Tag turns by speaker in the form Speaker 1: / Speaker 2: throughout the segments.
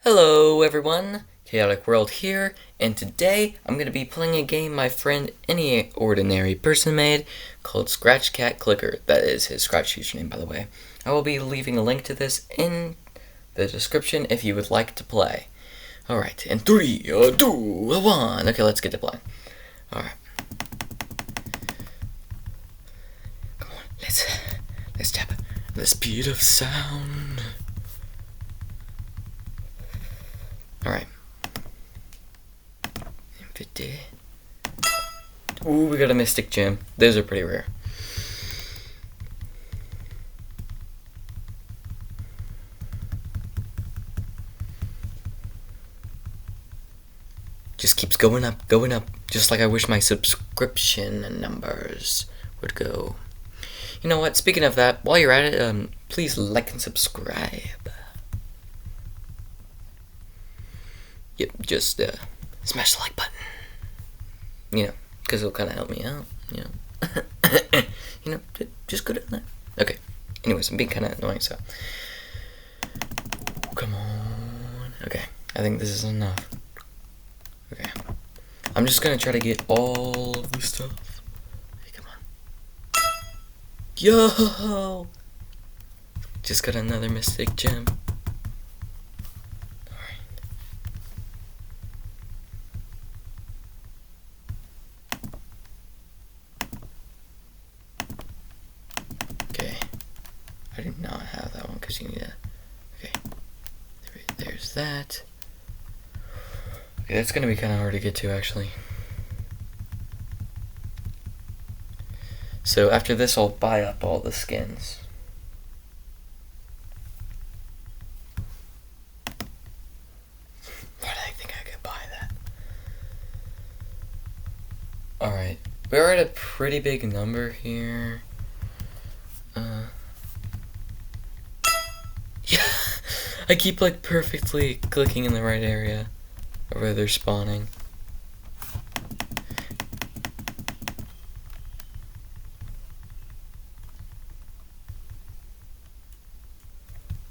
Speaker 1: Hello everyone, Chaotic World here, and today I'm going to be playing a game my friend Any Ordinary Person made called Scratch Cat Clicker. That is his Scratch username, by the way. I will be leaving a link to this in the description if you would like to play. Alright, in 3, 2, 1. Okay, let's get to playing. Alright. Come on, let's tap the speed of sound. Alright. 50. Ooh, we got a Mystic Gem. Those are pretty rare. Just keeps going up, just like I wish my subscription numbers would go. You know what, speaking of that, while you're at it, please like and subscribe. Yep, just smash the like button. You know, because it'll kind of help me out, you know. You know, just go to that. Okay, anyways, I'm being kind of annoying, so. Come on. Okay, I think this is enough. Okay, I'm just gonna try to get all of this stuff. Hey, come on. Yo! Just got another Mystic Gem. Okay, I did not have that one because you need a. Okay, there's that. Okay, that's gonna be kind of hard to get to actually. So after this, I'll buy up all the skins. Why did I think I could buy that? Alright, we're at a pretty big number here. Yeah, I keep like perfectly clicking in the right area of where they're spawning.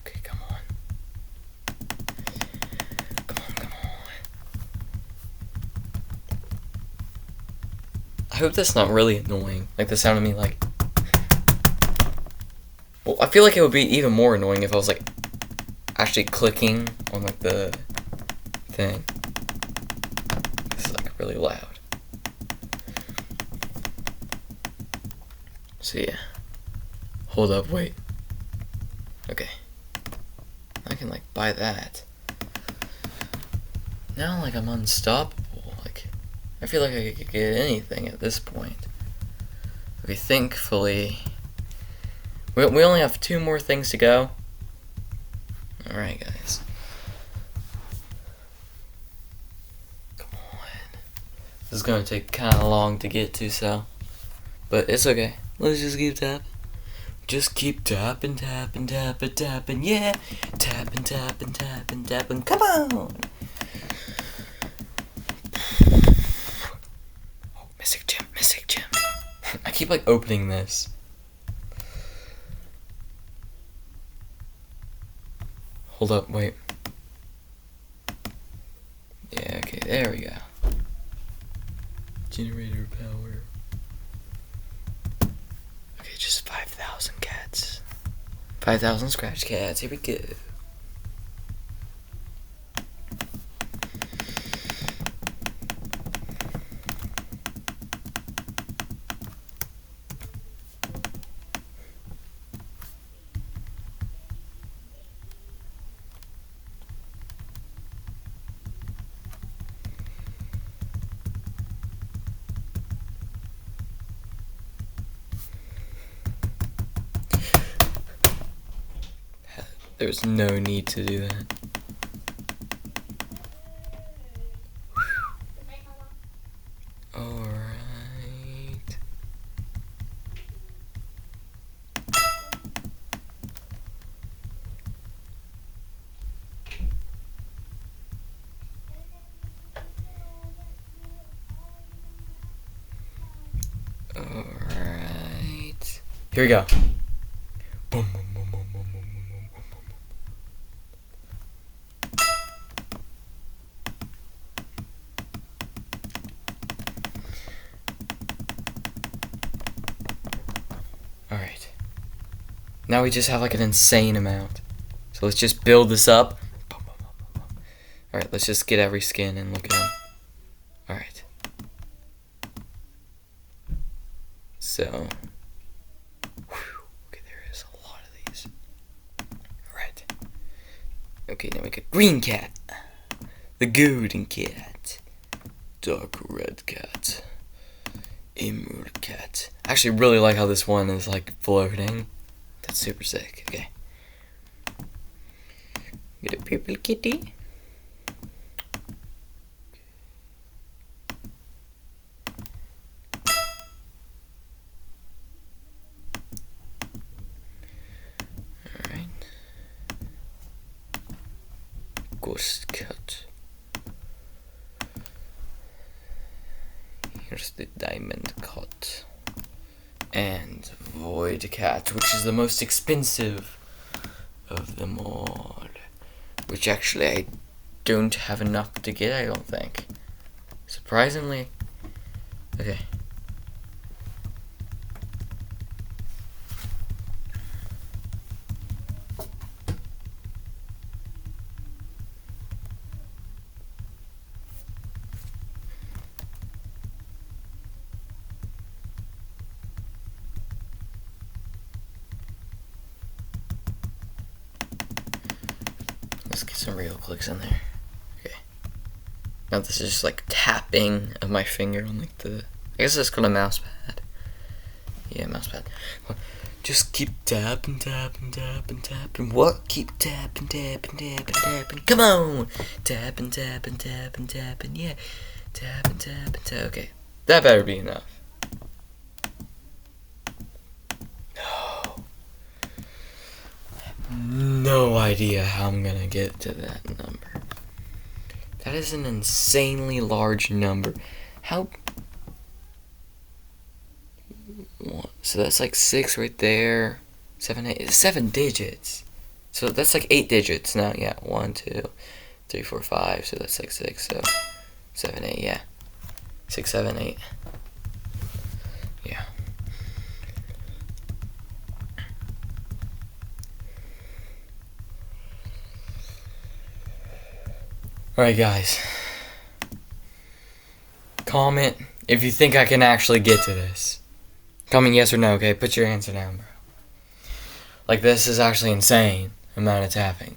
Speaker 1: Okay, come on. Come on. I hope that's not really annoying. Like the sound of me like. Well, I feel like it would be even more annoying if I was like actually clicking on like the thing. This is like really loud. So yeah. Hold up, wait. Okay. I can like buy that. Now like I'm unstoppable. Like I feel like I could get anything at this point. Okay, thankfully we only have 2 more things to go. Alright guys. Come on. This is gonna take kinda long to get to, so. But it's okay. Let's just keep tapping. Just keep tapping, tapping, yeah. Tapping, come on! Oh, Mystic Gem. I keep like opening this. Hold up, wait. Yeah, okay, there we go. Generator power. Okay, just 5,000 cats. 5,000 scratch cats, here we go. There's no need to do that. Alright. Alright. Here we go. Boom, boom, boom, boom, boom, boom, boom, boom, boom. Now we just have like an insane amount. So let's just build this up. Alright, let's just get every skin and look at them. Alright. So, okay, there is a lot of these. Alright. Okay, now we got green cat. The golden cat. Dark red cat. Emerald cat. I actually really like how this one is like floating. That's super sick. Okay. Get a purple kitty. Alright. Ghost cat. Here's the diamond cat. And void cat, which is the most expensive of them all. Which actually I don't have enough to get, I don't think. Surprisingly. Okay. Let's get some real clicks in there. Okay. Now this is just like tapping of my finger on like the, I guess it's called a mouse pad. Yeah, mouse pad. Just keep tapping, tapping, tapping, tapping. What? Keep tapping, tapping, tapping, tapping. Come on! Tapping, tapping, tapping, tapping. Yeah. Tapping, tapping, tapping. Okay. That better be enough. No idea how I'm gonna get to that number. That is an insanely large number. How? So that's like 6 right there. 7, 8. 7 digits. So that's like 8 digits now. Yeah, 1, 2, 3, 4, 5. So that's like 6. So 7, 8. Yeah, 6, 7, 8. Yeah. Alright guys, comment if you think I can actually get to this. Comment yes or no, okay? Put your answer down, bro. Like, this is actually insane amount of tapping.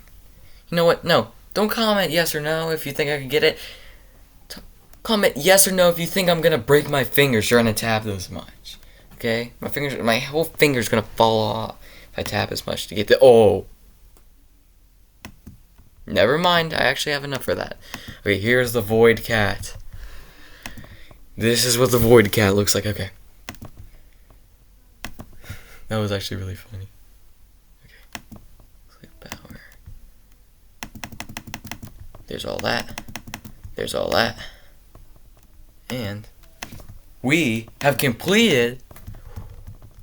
Speaker 1: You know what? No, don't comment yes or no if you think I can get it. Comment yes or no if you think I'm gonna break my fingers trying to tap this much. Okay? My whole finger's gonna fall off if I tap as much to get the, oh. Never mind, I actually have enough for that. Okay, here's the void cat. This is what the void cat looks like. Okay. That was actually really funny. Okay. Click power. There's all that. There's all that. And we have completed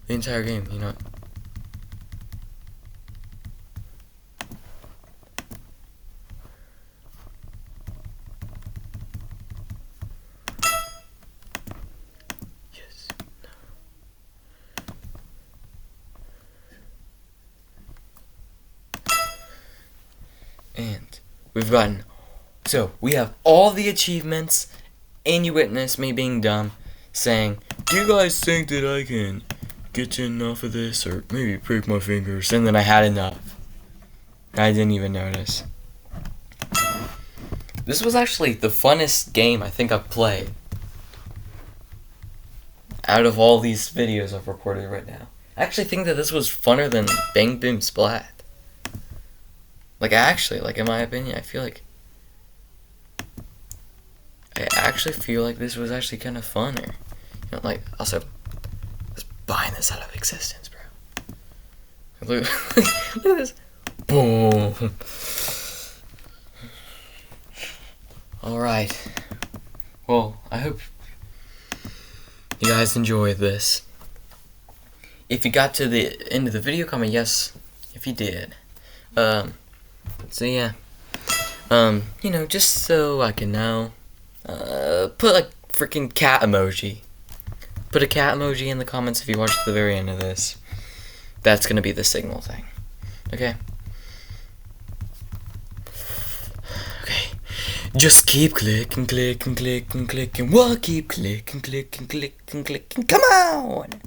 Speaker 1: the entire game, you know what? And we've gotten, so we have all the achievements, and you witness me being dumb, saying, do you guys think that I can get to enough of this, or maybe break my fingers, and then I had enough. I didn't even notice. This was actually the funnest game I think I've played out of all these videos I've recorded right now. I actually think that this was funner than Bang Boom Splat. Like, actually, like, in my opinion, I actually feel like this was actually kind of funner. You know, like, also, let's bind this out of existence, bro. Look, look at this. Boom. Alright. Well, I hope you guys enjoyed this. If you got to the end of the video, comment yes if you did. So yeah, you know, just so I can know, put like freaking cat emoji. Put a cat emoji in the comments if you watched the very end of this. That's gonna be the signal thing. Okay? Okay. Just keep clicking, clicking, clicking, clicking. We'll keep clicking, clicking, clicking, clicking. Come on!